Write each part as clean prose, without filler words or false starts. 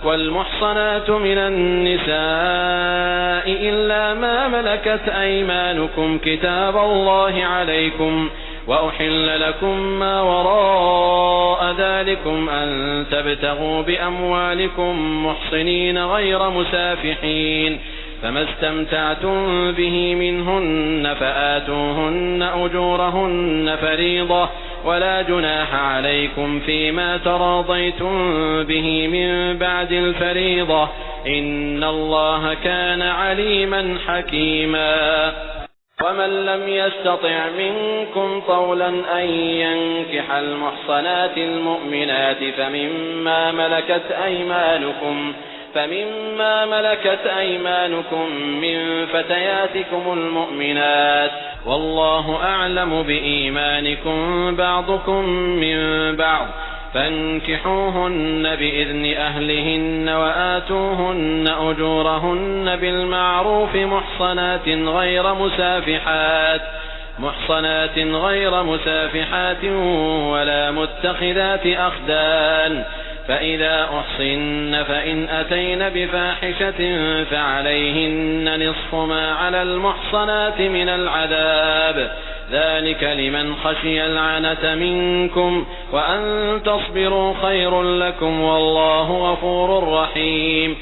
والمحصنات من النساء إلا ما ملكت أيمانكم كتاب الله عليكم، وأحل لكم ما وراء ذلكم أن تبتغوا بأموالكم محصنين غير مسافحين، فما استمتعتم به منهن فآتوهن أجورهن فريضة، ولا جناح عليكم فيما تراضيتم به من بعد الفريضة، إن الله كان عليما حكيما. ومن لم يستطع منكم طولا أن ينكح المحصنات المؤمنات فمما ملكت أيمانكم من فتياتكم المؤمنات، والله أعلم بإيمانكم بعضكم من بعض، فانكحوهن بإذن أهلهن وآتوهن أجورهن بالمعروف محصنات غير مسافحات ولا متخذات أخدان، فإذا أحصن فإن أتين بفاحشة فعليهن نصف ما على المحصنات من العذاب، ذلك لمن خشي العنة منكم، وأن تصبروا خير لكم، والله غفور رحيم.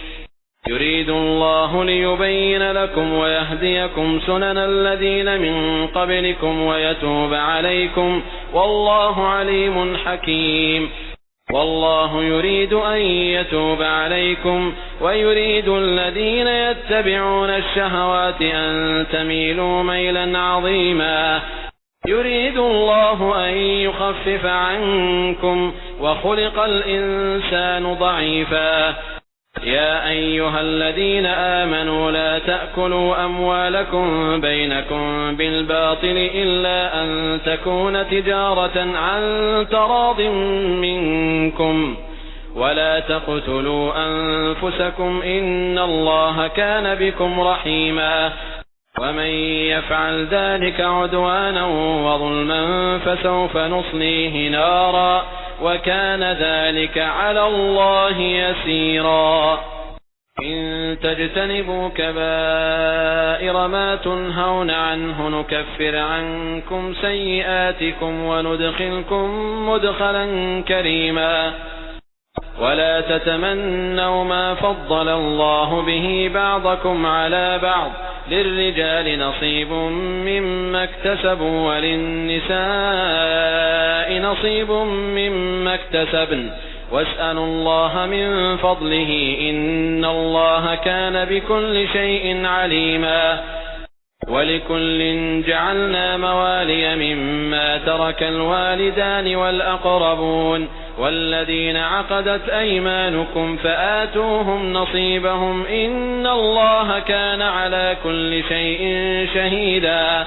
يريد الله ليبين لكم ويهديكم سنن الذين من قبلكم ويتوب عليكم، والله عليم حكيم. والله يريد أن يتوب عليكم، ويريد الذين يتبعون الشهوات أن تميلوا ميلا عظيما. يريد الله أن يخفف عنكم، وخلق الإنسان ضعيفا. يا أيها الذين آمنوا لا تأكلوا أموالكم بينكم بالباطل إلا أن تكون تجارة عن تراض منكم، ولا تقتلوا أنفسكم إن الله كان بكم رحيما. ومن يفعل ذلك عدوانا وظلما فسوف نصليه نارا، وكان ذلك على الله يسيرا. إن تجتنبوا كبائر ما تنهون عنه نكفر عنكم سيئاتكم وندخلكم مدخلا كريما. ولا تتمنوا ما فضل الله به بعضكم على بعض، للرجال نصيب مما اكتسبوا وللنساء نصيب مما اكتسبن، واسألوا الله من فضله إن الله كان بكل شيء عليما. ولكل جعلنا موالي مما ترك الوالدان والأقربون والذين عقدت أيمانكم فآتوهم نصيبهم إن الله كان على كل شيء شهيدا.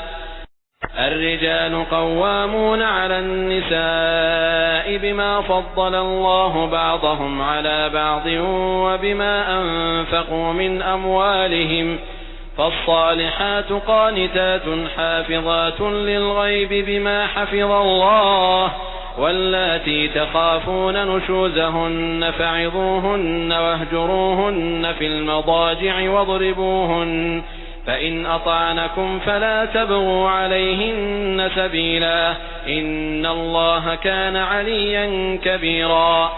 الرجال قوامون على النساء بما فضل الله بعضهم على بعض وبما أنفقوا من أموالهم، فالصالحات قانتات حافظات للغيب بما حفظ الله، واللاتي تخافون نشوزهن فعظوهن واهجروهن في المضاجع واضربوهن، فإن أطعنكم فلا تبغوا عليهن سبيلا إن الله كان عليا كبيرا.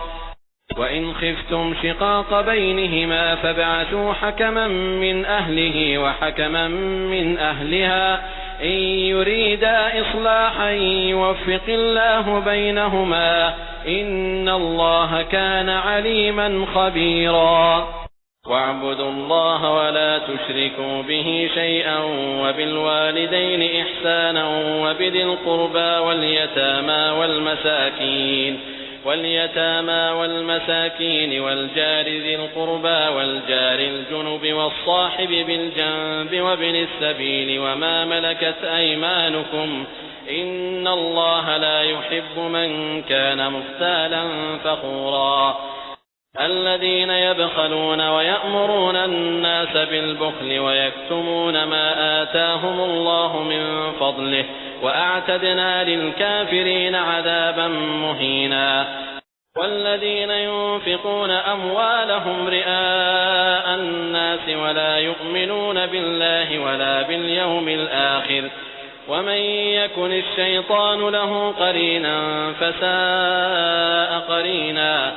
وإن خفتم شقاق بينهما فابعثوا حكما من أهله وحكما من أهلها إن يريدا إصلاحا يوفق الله بينهما إن الله كان عليما خبيرا. واعبدوا الله ولا تشركوا به شيئا وبالوالدين إحسانا وبذي القربى واليتامى والمساكين والجار ذي القربى والجار الجنب والصاحب بالجنب وابن السبيل وما ملكت أيمانكم إن الله لا يحب من كان مختالا فخورا. الذين يبخلون ويأمرون الناس بالبخل ويكتمون ما آتاهم الله من فضله وأعتدنا للكافرين عذابا مهينا. والذين ينفقون أموالهم رئاء الناس ولا يؤمنون بالله ولا باليوم الآخر ومن يكن الشيطان له قرينا فساء قرينا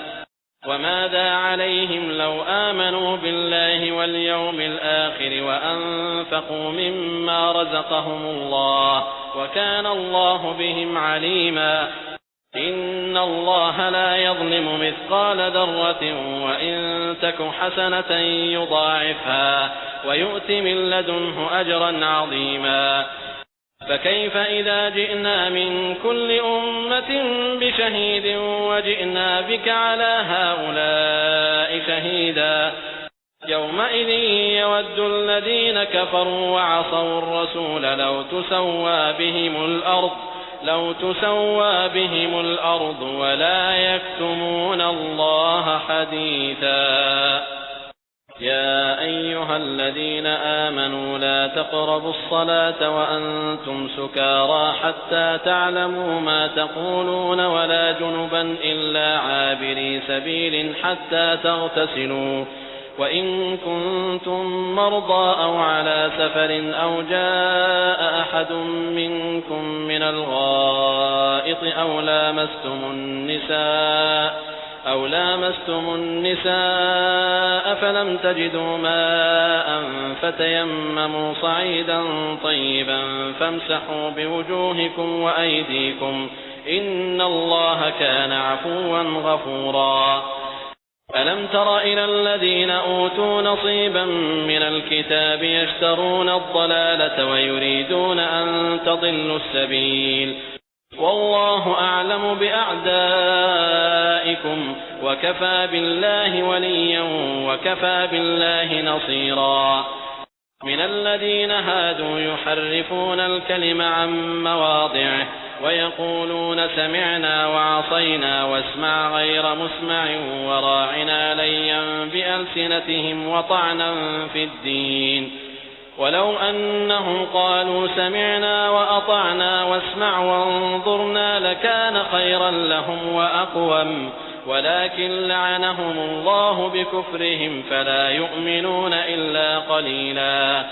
وماذا عليهم لو آمنوا بالله واليوم الآخر وأنفقوا مما رزقهم الله وكان الله بهم عليما إن الله لا يظلم مثقال ذرة وإن تك حسنة يضاعفها ويؤت من لدنه أجرا عظيما فكيف إذا جئنا من كل أمة بشهيد وجئنا بك على هؤلاء شهيدا يومئذ يود الذين كفروا وعصوا الرسول لو تسوى بهم الأرض ولا يكتمون الله حديثا يا أيها الذين آمنوا لا تقربوا الصلاة وأنتم سكارى حتى تعلموا ما تقولون ولا جنبا إلا عابري سبيل حتى تغتسلوا وإن كنتم مرضى أو على سفر أو جاء أحد منكم من الغائط أو لامستم النساء فلم تجدوا ماء فتيمموا صعيدا طيبا فامسحوا بوجوهكم وأيديكم إن الله كان عفوا غفورا ألم تر إلى الذين أوتوا نصيبا من الكتاب يشترون الضلالة ويريدون أن تضلوا السبيل والله أعلم بأعدائكم وكفى بالله وليا وكفى بالله نصيرا من الذين هادوا يحرفون الكلم عن مواضعه ويقولون سمعنا وعصينا واسمع غير مسمع وراعنا ليا بألسنتهم وطعنا في الدين ولو أنهم قالوا سمعنا وأطعنا واسمع وانظرنا لكان خيرا لهم وأقوم ولكن لعنهم الله بكفرهم فلا يؤمنون إلا قليلا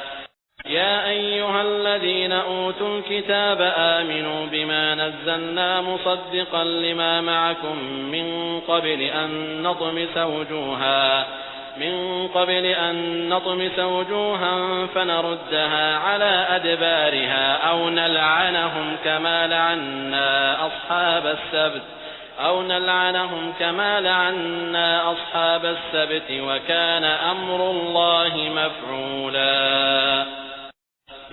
يا أيها الذين أوتوا الكتاب آمنوا بما نزلنا مصدقا لما معكم من قبل أن نطمس وجوها فنردها على أدبارها أو نلعنهم كما لعنا أصحاب السبت وكان أمر الله مفعولا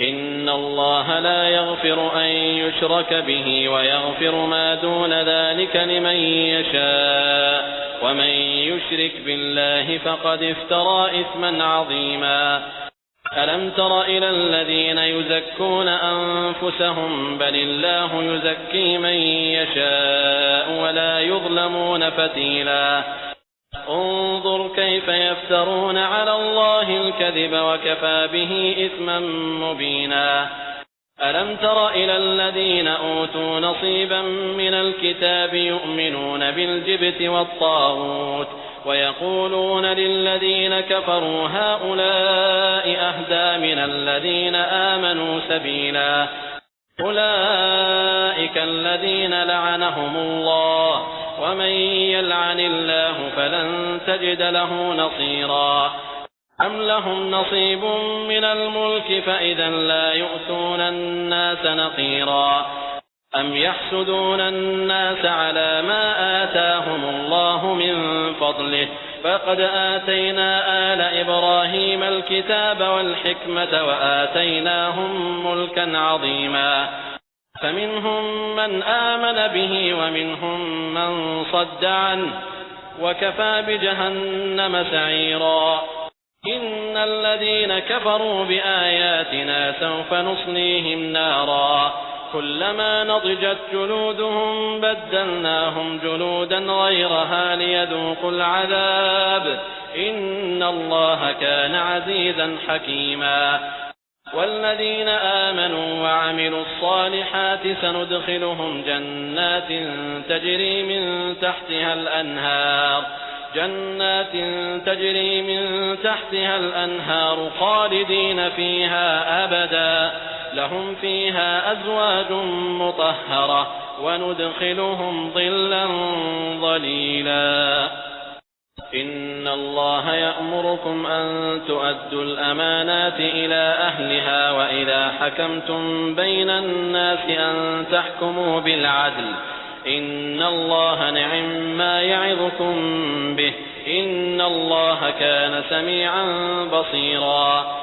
إن الله لا يغفر أن يشرك به ويغفر ما دون ذلك لمن يشاء ومن يشرك بالله فقد افترى إثما عظيما ألم تر إلى الذين يزكون أنفسهم بل الله يزكي من يشاء ولا يظلمون فتيلا انظر كيف يفترون على الله الكذب وكفى به إثما مبينا ألم تر إلى الذين أوتوا نصيبا من الكتاب يؤمنون بالجبت والطاغوت ويقولون للذين كفروا هؤلاء أهدى من الذين آمنوا سبيلا أولئك الذين لعنهم الله ومن يلعن الله فلن تجد له نصيرا أم لهم نصيب من الملك فإذا لا يؤتون الناس نقيرا أم يحسدون الناس على ما آتاهم الله من فضله فقد آتينا آل إبراهيم الكتاب والحكمة وآتيناهم ملكا عظيما فمنهم من آمن به ومنهم من صد عنه وكفى بجهنم سعيرا إن الذين كفروا بآياتنا سوف نصليهم نارا كلما نضجت جلودهم بدلناهم جلودا غيرها ليذوقوا العذاب إن الله كان عزيزا حكيما والذين آمنوا وعملوا الصالحات سندخلهم جنات تجري من تحتها الأنهار خالدين فيها أبدا لهم فيها أزواج مطهرة وندخلهم ظلا ظليلا. إن الله يأمركم أن تؤدوا الأمانات إلى أهلها وإذا حكمتم بين الناس أن تحكموا بالعدل إن الله نعم يعظكم به إن الله كان سميعا بصيرا.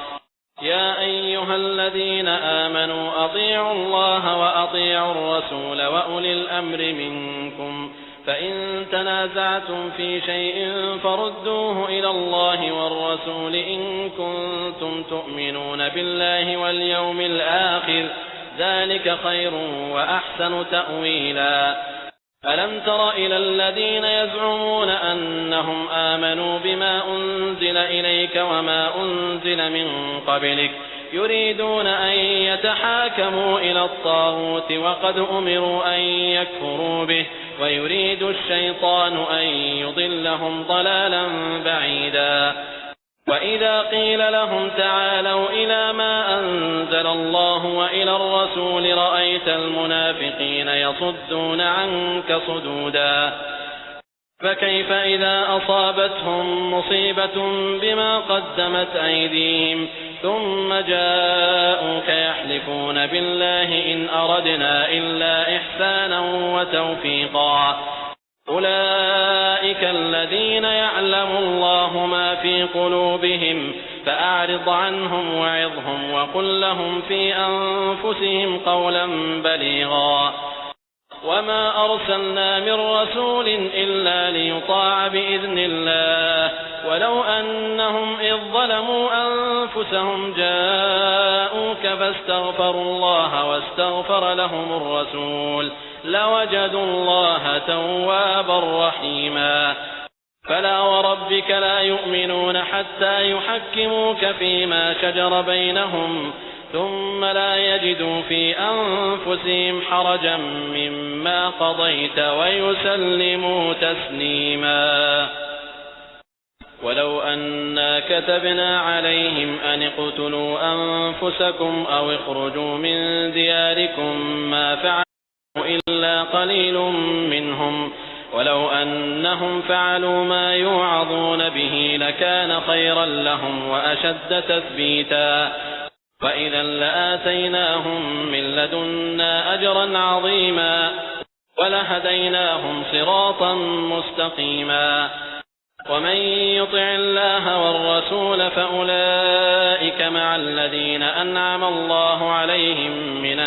يا أيها الذين آمنوا أطيعوا الله وأطيعوا الرسول وأولي الأمر منكم فإن تنازعتم في شيء فردوه إلى الله والرسول إن كنتم تؤمنون بالله واليوم الآخر ذلك خير وأحسن تأويلا. ألم تر إلى الذين يزعمون أنهم آمنوا بما أنزل إليك وما أنزل من قبلك يريدون أن يتحاكموا إلى الطاغوت وقد أمروا أن يكفروا به ويريد الشيطان أن يضلهم ضلالا بعيدا. وإذا قيل لهم تعالوا إلى ما أنزل الله وإلى الرسول رأيت المنافقين يصدون عنك صدودا. فكيف إذا أصابتهم مصيبة بما قدمت أيديهم ثم جاءوك يحلفون بالله إن أردنا إلا إحسانا وتوفيقا أولئك الذين يعلم الله ما في قلوبهم فأعرض عنهم وعظهم وقل لهم في أنفسهم قولا بليغا. وما أرسلنا من رسول إلا ليطاع بإذن الله ولو أنهم إذ ظلموا أنفسهم جاءوك فاستغفروا الله واستغفر لهم الرسول لوجدوا الله توابا رحيما. فلا وربك لا يؤمنون حتى يحكموك فيما شجر بينهم ثم لا يجدوا في أنفسهم حرجا مما قضيت ويسلموا تسليما. ولو أنا كتبنا عليهم أن اقتلوا أنفسكم أو اخرجوا من دياركم ما فعلوا إلا قليل منهم ولو أنهم فعلوا ما يوعظون به لكان خيرا لهم وأشد تثبيتا وإذا لآتيناهم من لدنا أجرا عظيما ولهديناهم صراطا مستقيما. ومن يطع الله والرسول فأولئك مع الذين أنعم الله عليهم من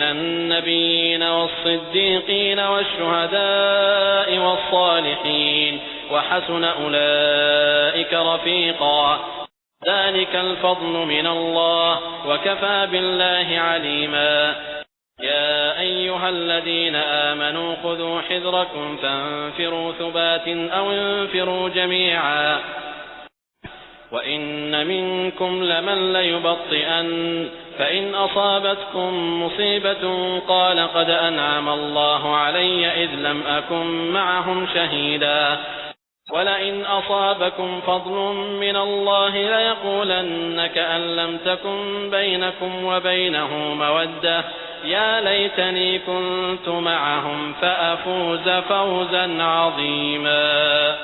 النبيين والصديقين والشهداء والصالحين وحسن أولئك رفيقا. ذلك الفضل من الله وكفى بالله عليما. يا أيها الذين آمنوا خذوا حذركم فانفروا ثبات أو انفروا جميعا وإن منكم لمن ليبطئن فإن أصابتكم مصيبة قال قد أنعم الله علي إذ لم أكن معهم شهيدا ولئن أصابكم فضل من الله ليقولن كأن لم تكن بينكم وبينه مودة يا ليتني كنت معهم فأفوز فوزا عظيما.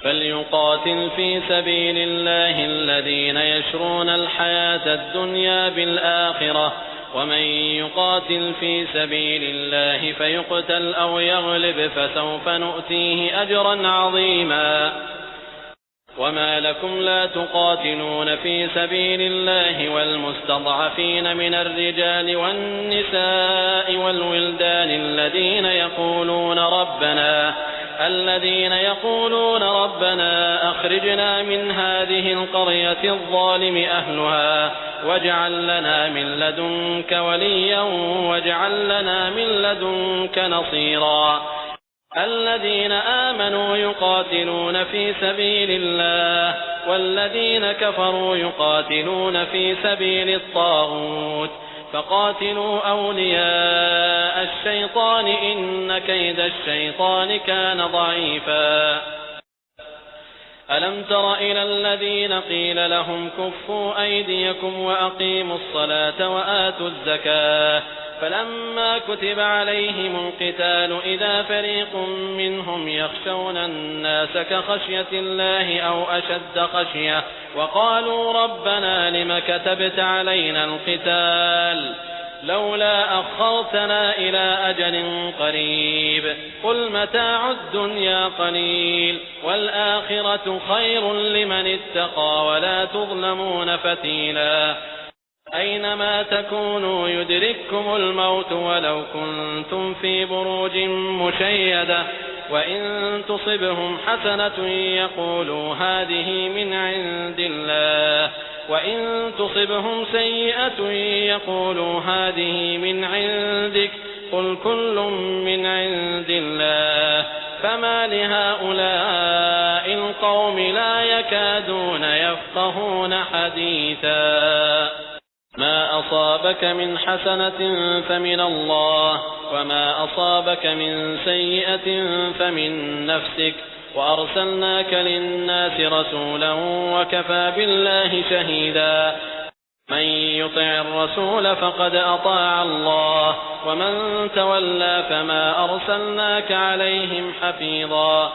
فليقاتل في سبيل الله الذين يشرون الحياة الدنيا بالآخرة ومن يقاتل في سبيل الله فيقتل أو يغلب فسوف نؤتيه أجرا عظيما. وما لكم لا تقاتلون في سبيل الله والمستضعفين من الرجال والنساء والولدان الذين يقولون ربنا أخرجنا من هذه القرية الظالم أهلها واجعل لنا من لدنك وليا واجعل لنا من لدنك نصيرا. الذين آمنوا يقاتلون في سبيل الله والذين كفروا يقاتلون في سبيل الطاغوت فقاتلوا أولياء الشيطان إن كيد الشيطان كان ضعيفا ألم تر إلى الذين قيل لهم كفوا أيديكم وأقيموا الصلاة وآتوا الزكاة فلما كتب عليهم القتال إذا فريق منهم يخشون الناس كخشية الله أو أشد خشية وقالوا ربنا لم كتبت علينا القتال لولا أخرتنا إلى أجل قريب قل متاع الدنيا قليل والآخرة خير لمن اتقى ولا تظلمون فتيلا أينما تكونوا يدرككم الموت ولو كنتم في بروج مشيدة وإن تصبهم حسنة يقولوا هذه من عند الله وإن تصبهم سيئة يقولوا هذه من عندك قل كل من عند الله فما لهؤلاء القوم لا يكادون يفقهون حديثا ما أصابك من حسنة فمن الله وما أصابك من سيئة فمن نفسك وأرسلناك للناس رسولا وكفى بالله شهيدا من يطع الرسول فقد أطاع الله ومن تولى فما أرسلناك عليهم حفيظا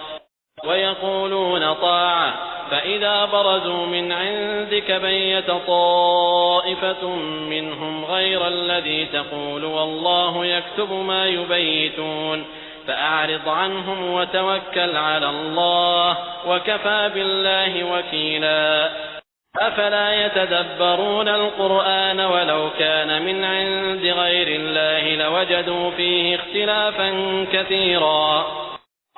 ويقولون طاعة فإذا برزوا من عندك بيت طائفة منهم غير الذي تقول والله يكتب ما يبيتون فأعرض عنهم وتوكل على الله وكفى بالله وكيلا أفلا يتدبرون القرآن ولو كان من عند غير الله لوجدوا فيه اختلافا كثيرا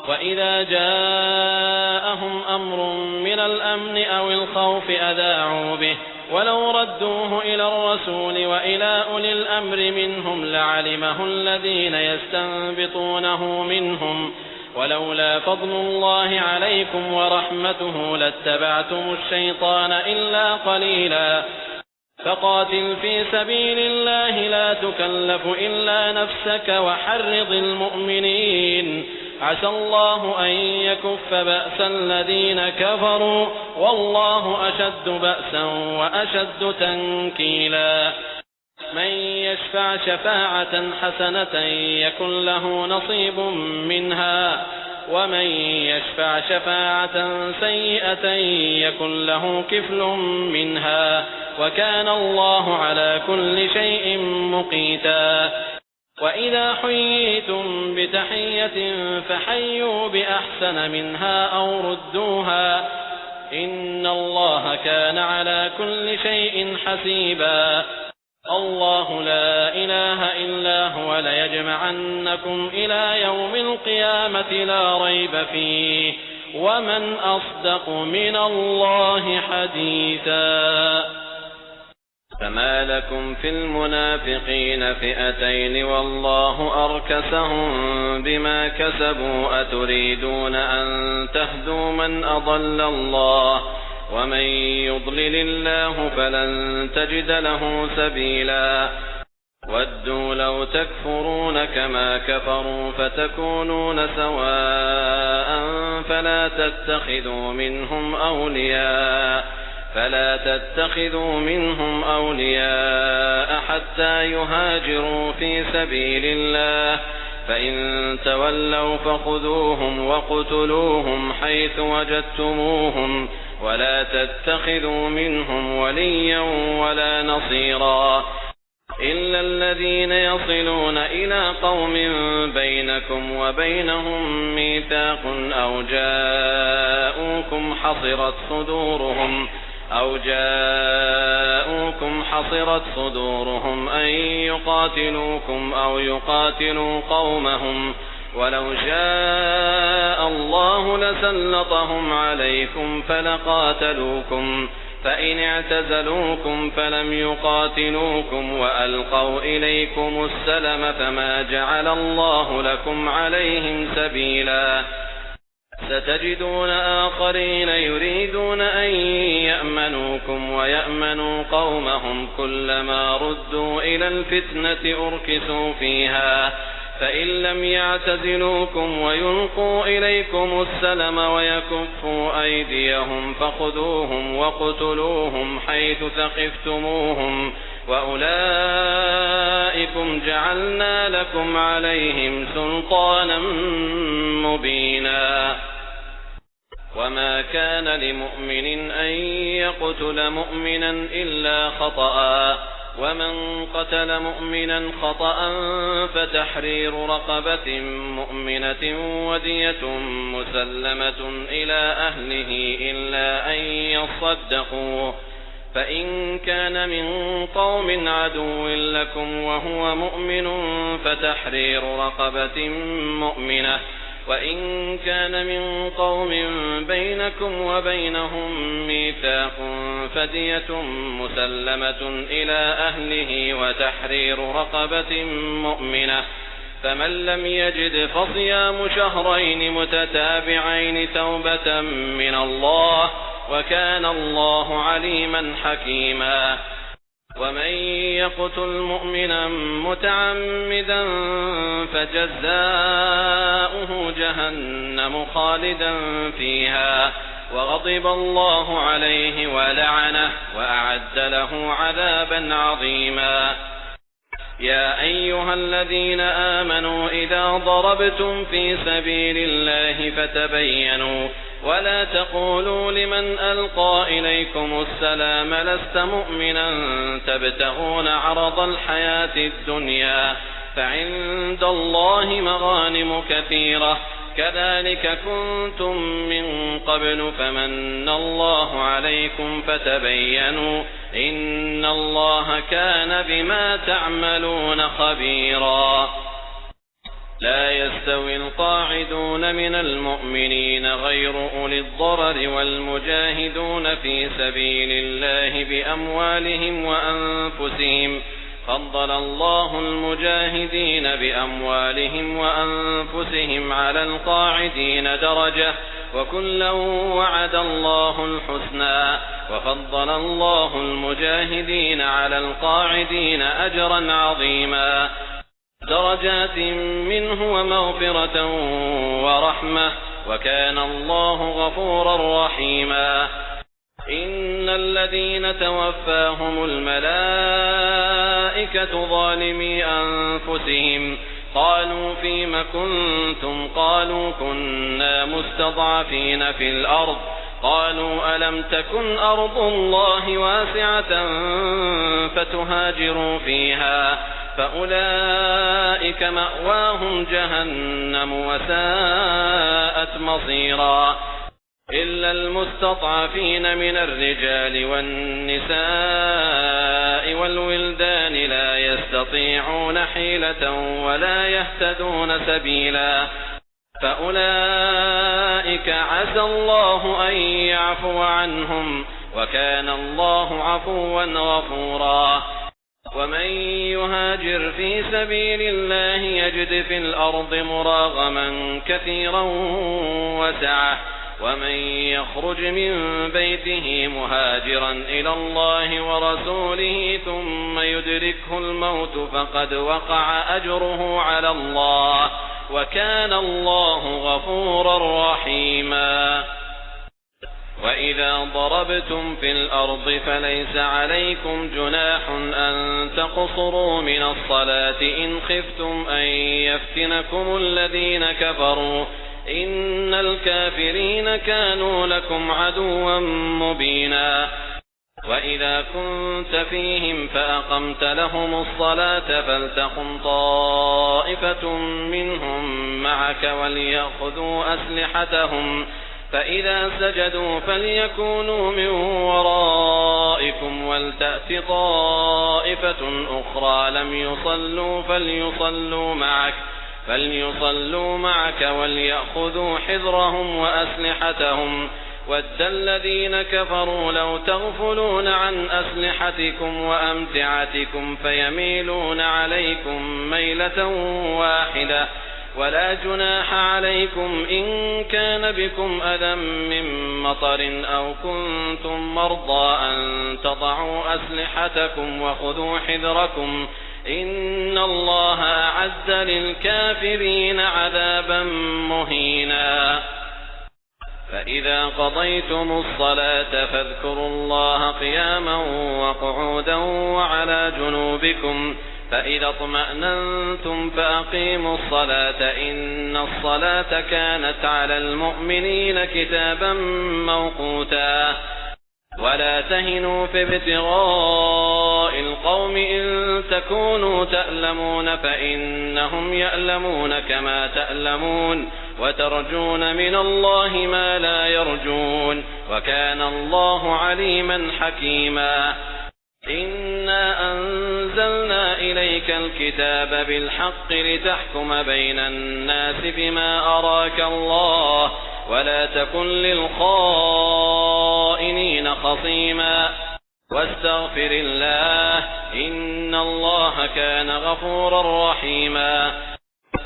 وإذا جاءهم أمر من الأمن أو الخوف أذاعوا به ولو ردوه إلى الرسول وإلى أولي الأمر منهم لعلمه الذين يستنبطونه منهم ولولا فضل الله عليكم ورحمته لاتبعتم الشيطان إلا قليلا فقاتل في سبيل الله لا تكلف إلا نفسك وحرض المؤمنين عسى الله أن يكف بأس الذين كفروا والله أشد بأسا وأشد تنكيلا من يشفع شفاعة حسنة يكن له نصيب منها ومن يشفع شفاعة سيئة يكن له كفل منها وكان الله على كل شيء مقيتا وإذا حييتم بتحية فحيوا بأحسن منها أو ردوها إن الله كان على كل شيء حسيبا الله لا إله إلا هو ليجمعنكم إلى يوم القيامة لا ريب فيه ومن أصدق من الله حديثا فما لكم في المنافقين فئتين والله أركسهم بما كسبوا أتريدون أن تهدوا من أضل الله ومن يضلل الله فلن تجد له سبيلا ودوا لو تكفرون كما كفروا فتكونون سواء فلا تتخذوا منهم أولياء حتى يهاجروا في سبيل الله فإن تولوا فخذوهم وقتلوهم حيث وجدتموهم ولا تتخذوا منهم وليا ولا نصيرا إلا الذين يصلون إلى قوم بينكم وبينهم ميثاق أو جاءوكم حصرت صدورهم أن يقاتلوكم أو يقاتلوا قومهم ولو شاء الله لسلطهم عليكم فإن اعتزلوكم فلم يقاتلوكم وألقوا إليكم السلم فما جعل الله لكم عليهم سبيلا ستجدون آخرين يريدون أن يأمنوكم ويأمنوا قومهم كلما ردوا إلى الفتنة أركسوا فيها فإن لم يعتزلوكم ويلقوا إليكم السلم ويكفوا أيديهم فخذوهم وقتلوهم حيث ثقفتموهم وأولئكم جعلنا لكم عليهم سلطانا مبينا وما كان لمؤمن أن يقتل مؤمنا إلا خطأ ومن قتل مؤمنا خطأ فتحرير رقبة مؤمنة ودية مسلمة إلى أهله إلا أن يصدقوا فإن كان من قوم عدو لكم وهو مؤمن فتحرير رقبة مؤمنة وإن كان من قوم بينكم وبينهم ميثاق فدية مسلمة إلى أهله وتحرير رقبة مؤمنة فمن لم يجد فصيام شهرين متتابعين توبة من الله وكان الله عليما حكيما ومن يقتل مؤمنا متعمدا فجزاؤه جهنم خالدا فيها وغضب الله عليه ولعنه وأعد له عذابا عظيما يا أيها الذين آمنوا إذا ضربتم في سبيل الله فتبينوا ولا تقولوا لمن ألقى إليكم السلام لست مؤمنا تبتغون عرض الحياة الدنيا فعند الله مغانم كثيرة كذلك كنتم من قبل فمن الله عليكم فتبينوا إن الله كان بما تعملون خبيرا لا يستوي القاعدون من المؤمنين غير أولي الضرر والمجاهدون في سبيل الله بأموالهم وأنفسهم فضل الله المجاهدين بأموالهم وأنفسهم على القاعدين درجة وكلا وعد الله الحسنى وفضل الله المجاهدين على القاعدين أجرا عظيما درجات منه ومغفرة ورحمة وكان الله غفورا رحيما إن الذين توفاهم الملائكة ظالمي أنفسهم قالوا فيم كنتم قالوا كنا مستضعفين في الأرض قالوا ألم تكن أرض الله واسعة فتهاجروا فيها فأولئك مأواهم جهنم وساءت مصيرا إلا المستضعفين من الرجال والنساء والولدان لا يستطيعون حيلة ولا يهتدون سبيلا فأولئك عسى الله أن يعفو عنهم وكان الله عفوا غفورا ومن يهاجر في سبيل الله يجد في الأرض مراغما كثيرا وسعة ومن يخرج من بيته مهاجرا إلى الله ورسوله ثم يدركه الموت فقد وقع أجره على الله وكان الله غفورا رحيما وإذا ضربتم في الأرض فليس عليكم جناح أن تقصروا من الصلاة إن خفتم أن يفتنكم الذين كفروا إن الكافرين كانوا لكم عدوا مبينا وإذا كنت فيهم فأقمت لهم الصلاة فلتقم طائفة منهم معك وليأخذوا أسلحتهم فإذا سجدوا فليكونوا من ورائكم ولتأت طائفة أخرى لم يصلوا فليصلوا معك وليأخذوا حذرهم وأسلحتهم وَدَّ الَّذِينَ كَفَرُوا لَوْ تَغْفُلُونَ عَنْ أَسْلِحَتِكُمْ وَأَمْتِعَتِكُمْ فَيَمِيلُونَ عَلَيْكُمْ مَيْلَةً وَاحِدَةً ولا جناح عليكم إن كان بكم أذى من مطر أو كنتم مرضى أن تضعوا أسلحتكم وخذوا حذركم إن الله أعد للكافرين عذابا مهينا فإذا قضيتم الصلاة فاذكروا الله قياما وقعودا وعلى جنوبكم فإذا اطمأننتم فأقيموا الصلاة إن الصلاة كانت على المؤمنين كتابا موقوتا ولا تهنوا في ابتغاء القوم إن تكونوا تألمون فإنهم يألمون كما تألمون وترجون من الله ما لا يرجون وكان الله عليما حكيما إنا أنزلنا إليك الكتاب بالحق لتحكم بين الناس بما أراك الله ولا تكن للخائنين خصيما واستغفر الله إن الله كان غفورا رحيما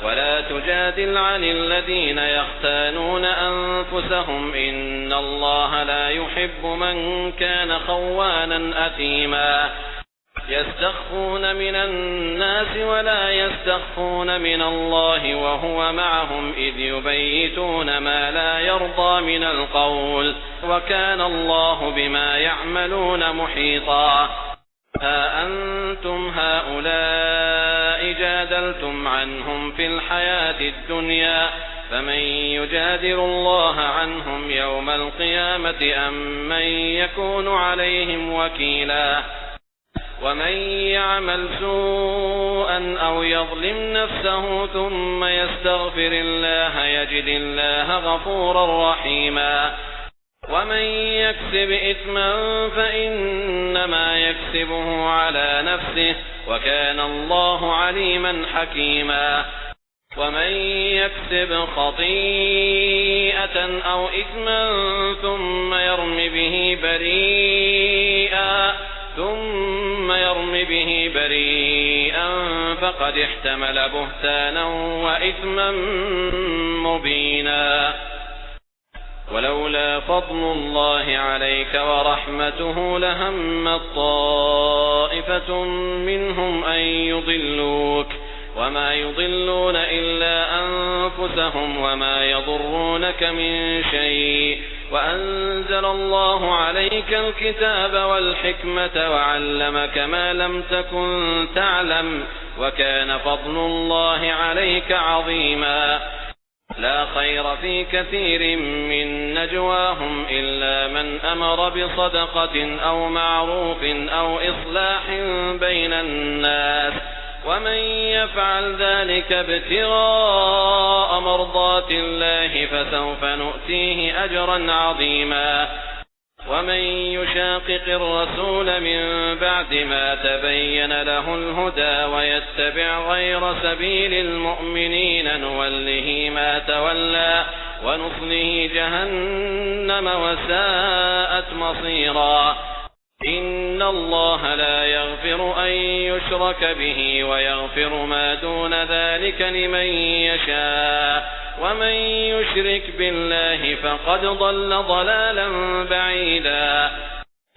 ولا تجادل عن الذين يختانون أنفسهم إن الله لا يحب من كان خوانا أثيما يستخفون من الناس ولا يستخفون من الله وهو معهم إذ يبيتون ما لا يرضى من القول وكان الله بما يعملون محيطا ها أنتم هؤلاء جادلتم عنهم في الحياة الدنيا فمن يجادل الله عنهم يوم القيامة أم من يكون عليهم وكيلا ومن يعمل سوءا أو يظلم نفسه ثم يستغفر الله يجد الله غفورا رحيما ومن يكسب إثما فإنما يكسبه على نفسه وكان الله عليما حكيما ومن يكسب خطيئة أو إثما ثم يرم به بريئا فقد احتمل بهتانا وإثما مبينا ولولا فضل الله عليك ورحمته لهمت طائفة منهم أن يضلوك وما يضلون إلا أنفسهم وما يضرونك من شيء وأنزل الله عليك الكتاب والحكمة وعلمك ما لم تكن تعلم وكان فضل الله عليك عظيما لا خير في كثير من نجواهم إلا من أمر بصدقة أو معروف أو إصلاح بين الناس ومن يفعل ذلك ابتغاء مرضات الله فسوف نؤتيه أجرا عظيما ومن يشاقق الرسول من بعد ما تبين له الهدى ويتبع غير سبيل المؤمنين نوله ما تولى ونصله جهنم وساءت مصيرا إن الله لا يغفر أن يشرك به ويغفر ما دون ذلك لمن يشاء ومن يشرك بالله فقد ضل ضلالا بعيدا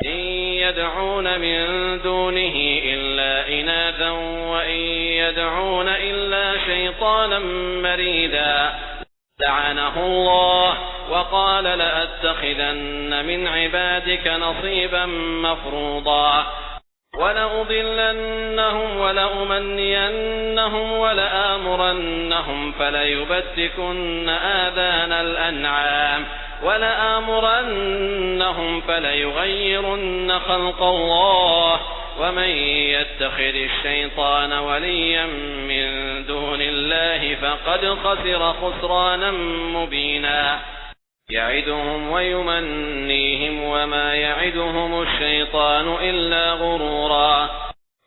إن يدعون من دونه إلا إناثا وإن يدعون إلا شيطانا مريدا لعنه الله وقال لأتخذن من عبادك نصيبا مفروضا ولأضلنهم ولأمنينهم ولآمرنهم فليبتكن آذان الأنعام ولآمرنهم فليغيرن خلق الله ومن يتخذ الشيطان وليا من دون الله فقد خسر خسرانا مبينا يعدهم ويمنيهم وما يعدهم الشيطان إلا غرورا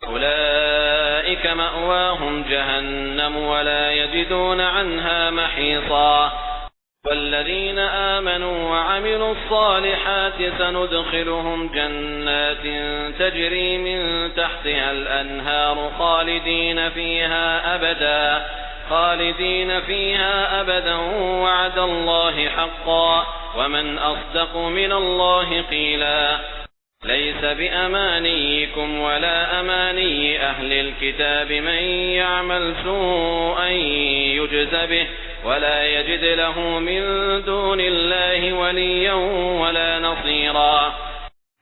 أولئك مأواهم جهنم ولا يجدون عنها محيصا والذين آمنوا وعملوا الصالحات سندخلهم جنات تجري من تحتها الأنهار خالدين فيها أبدا وعد الله حقا ومن أصدق من الله قيلا ليس بأمانيكم ولا أماني أهل الكتاب من يعمل سوءا يجز به ولا يجد له من دون الله وليا ولا نصيرا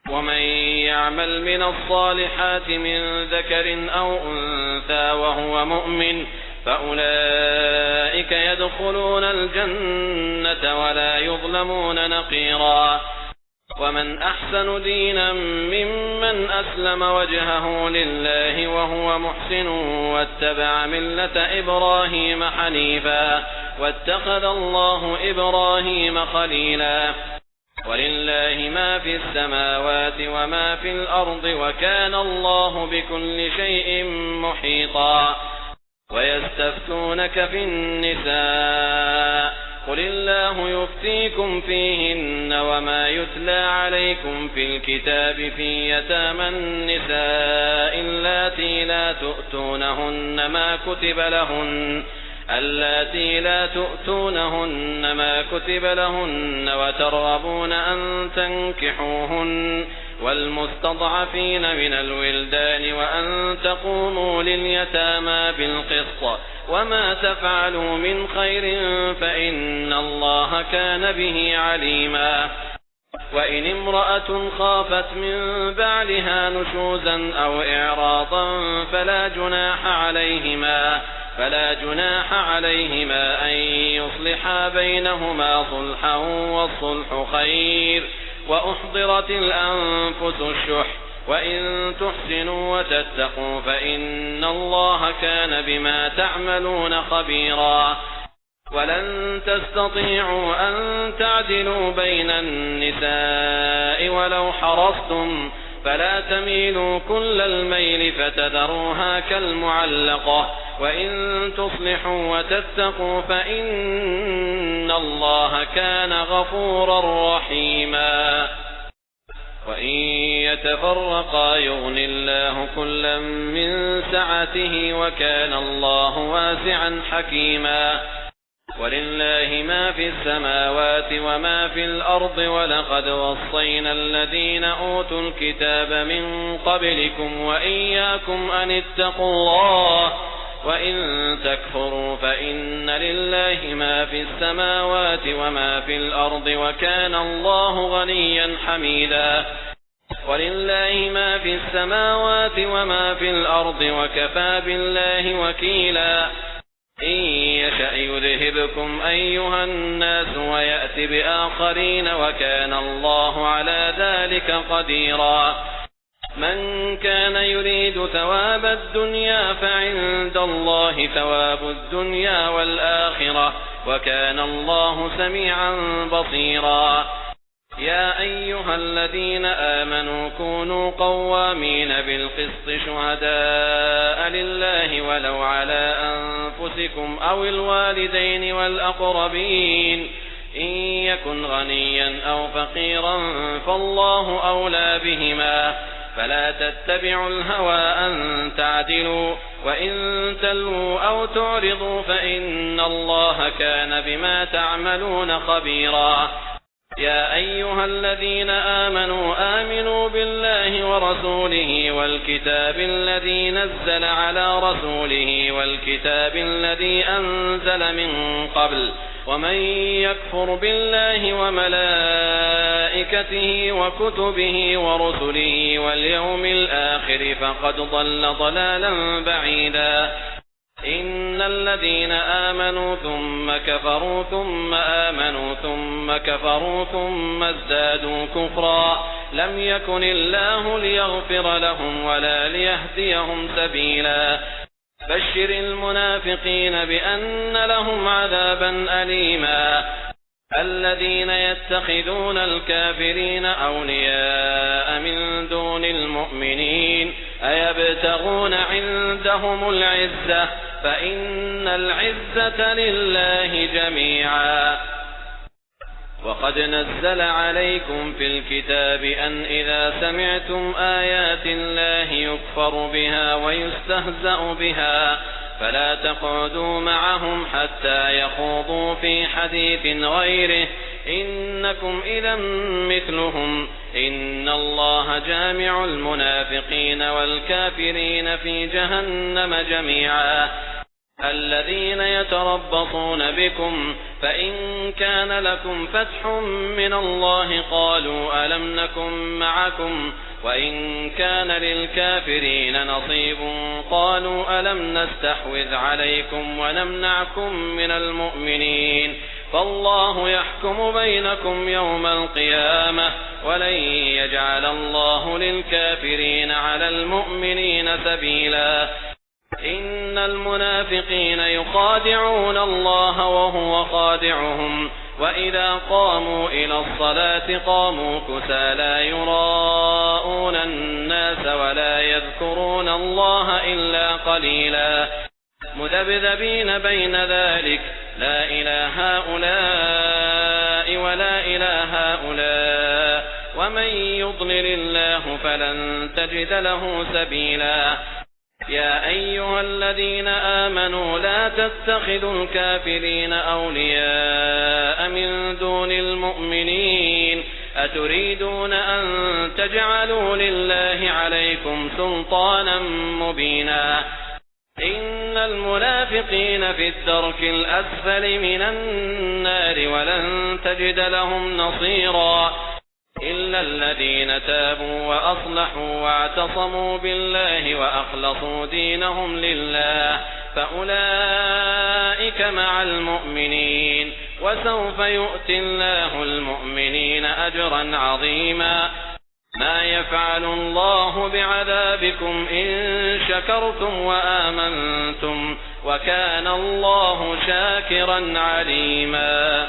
ومن يعمل من الصالحات من ذكر أو أنثى وهو مؤمن فأولئك يدخلون الجنة ولا يظلمون نقيرا ومن أحسن دينا ممن أسلم وجهه لله وهو محسن واتبع ملة إبراهيم حنيفا واتخذ الله إبراهيم خليلا ولله ما في السماوات وما في الأرض وكان الله بكل شيء محيطا ويستفتونك في النساء قل الله يفتيكم فيهن وما يتلى عليكم في الكتاب في يتامى النساء اللاتي لا تؤتونهن ما كتب لهن وترغبون أن تنكحوهن والمستضعفين من الولدان وأن تقوموا لليتامى بالقسط وما تفعلوا من خير فإن الله كان به عليما وإن امرأة خافت من بعلها نشوزا أو إعراضا فلا جناح عليهما أن يصلحا بينهما صلحا والصلح خير وأحضرت الأنفس الشح وإن تحسنوا وتتقوا فإن الله كان بما تعملون خبيرا ولن تستطيعوا أن تعدلوا بين النساء ولو حرصتم فلا تميلوا كل الميل فتذروها كالمعلقة وإن تصلحوا وتتقوا فإن الله كان غفورا رحيما وإن يتفرقا يغن الله كلا من سعته وكان الله واسعا حكيما ولله ما في السماوات وما في الأرض ولقد وصينا الذين أوتوا الكتاب من قبلكم وإياكم أن اتقوا الله وإن تكفروا فإن لله ما في السماوات وما في الأرض وكان الله غنيا حميدا ولله ما في السماوات وما في الأرض وكفى بالله وكيلا إن يشأ يذهبكم أيها الناس ويأت بآخرين وكان الله على ذلك قديرا من كان يريد ثواب الدنيا فعند الله ثواب الدنيا والآخرة وكان الله سميعا بصيرا يا أيها الذين آمنوا كونوا قوامين بالقسط شهداء لله ولو على أنفسكم أو الوالدين والأقربين إن يكن غنيا أو فقيرا فالله أولى بهما فلا تتبعوا الهوى أن تعدلوا وإن تلووا أو تعرضوا فإن الله كان بما تعملون خبيرا يا أيها الذين آمنوا بالله ورسوله والكتاب الذي نزل على رسوله والكتاب الذي أنزل من قبل ومن يكفر بالله وملائكته وكتبه ورسله واليوم الآخر فقد ضل ضلالا بعيدا إن الذين آمنوا ثم كفروا ثم آمنوا ثم كفروا ثم ازدادوا كفرا لم يكن الله ليغفر لهم ولا ليهديهم سبيلا بشر المنافقين بأن لهم عذابا أليما الذين يتخذون الكافرين أولياء من دون المؤمنين أيبتغون عندهم العزة فإن العزة لله جميعا وقد نزل عليكم في الكتاب أن إذا سمعتم آيات الله يكفر بها ويستهزأ بها فلا تقعدوا معهم حتى يخوضوا في حديث غيره إنكم إذا مثلهم إن الله جامع المنافقين والكافرين في جهنم جميعا الذين يتربصون بكم فإن كان لكم فتح من الله قالوا ألم نكن معكم وإن كان للكافرين نصيب قالوا ألم نستحوذ عليكم ونمنعكم من المؤمنين فالله يحكم بينكم يوم القيامة ولن يجعل الله للكافرين على المؤمنين سبيلا إن المنافقين يخادعون الله وهو خادعهم وإذا قاموا إلى الصلاة قاموا كسالى يراءون الناس ولا يذكرون الله إلا قليلا مذبذبين بين ذلك لا إله هؤلاء ولا إله هؤلاء ومن يضلل الله فلن تجد له سبيلا يا أيها الذين آمنوا لا تتخذوا الكافرين أولياء من دون المؤمنين أتريدون أن تجعلوا لله عليكم سلطانا مبينا إن المنافقين في الدرك الأسفل من النار ولن تجد لهم نصيرا إلا الذين تابوا وأصلحوا واعتصموا بالله وأخلصوا دينهم لله فأولئك مع المؤمنين وسوف يؤتي الله المؤمنين أجرا عظيما ما يفعل الله بعذابكم إن شكرتم وآمنتم وكان الله شاكرا عليما